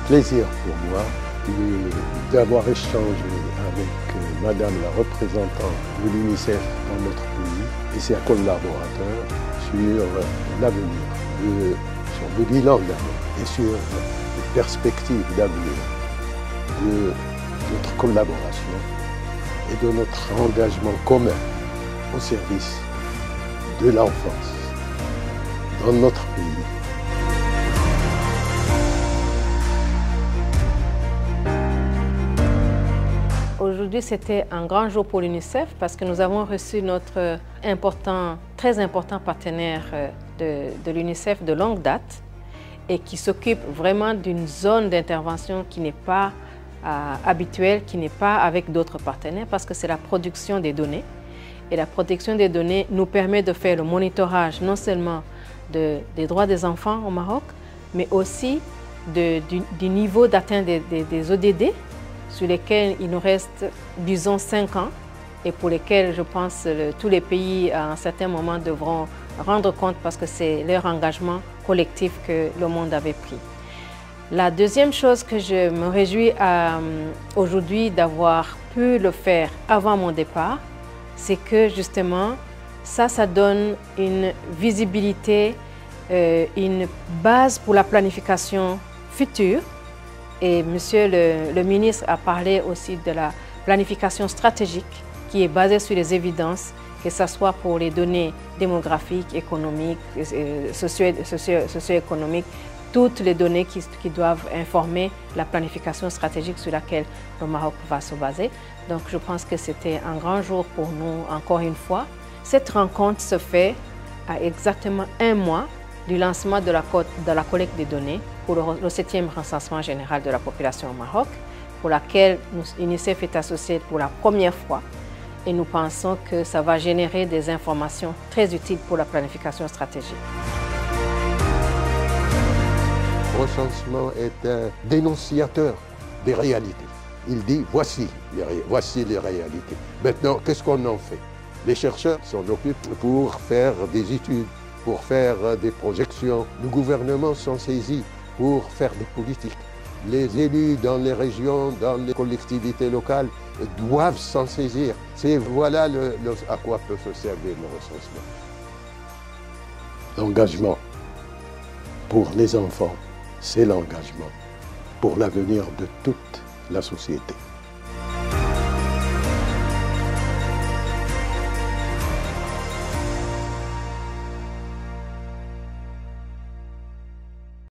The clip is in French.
plaisir pour moi d'avoir échangé avec Madame la représentante de l'UNICEF dans notre pays et ses collaborateurs sur l'avenir, sur le bilan d'avenir et sur les perspectives d'avenir de notre collaboration et de notre engagement commun au service de l'enfance dans notre pays. Aujourd'hui, c'était un grand jour pour l'UNICEF parce que nous avons reçu notre très important partenaire de l'UNICEF de longue date et qui s'occupe vraiment d'une zone d'intervention qui n'est pas habituelle, qui n'est pas avec d'autres partenaires parce que c'est la production des données. Et la protection des données nous permet de faire le monitorage non seulement des droits des enfants au Maroc, mais aussi du niveau d'atteinte des ODD, sur lesquels il nous reste, disons, 5 ans, et pour lesquels, je pense, tous les pays, à un certain moment, devront rendre compte parce que c'est leur engagement collectif que le monde avait pris. La deuxième chose que je me réjouis aujourd'hui d'avoir pu le faire avant mon départ, c'est que justement, ça donne une visibilité, une base pour la planification future. Et Monsieur le ministre a parlé aussi de la planification stratégique qui est basée sur les évidences, que ce soit pour les données démographiques, économiques, socio-économiques, toutes les données qui doivent informer la planification stratégique sur laquelle le Maroc va se baser. Donc je pense que c'était un grand jour pour nous, encore une fois. Cette rencontre se fait à exactement 1 mois du lancement de la collecte des données pour le 7e recensement général de la population au Maroc, pour laquelle l'UNICEF est associée pour la première fois. Et nous pensons que ça va générer des informations très utiles pour la planification stratégique. Le recensement est un dénonciateur des réalités. Il dit voici les réalités. Maintenant, qu'est-ce qu'on en fait? Les chercheurs s'en occupent pour faire des études, pour faire des projections. Le gouvernement s'en saisit pour faire des politiques. Les élus dans les régions, dans les collectivités locales doivent s'en saisir. Voilà à quoi peut se servir le recensement. L'engagement pour les enfants, c'est l'engagement pour l'avenir de toute la société.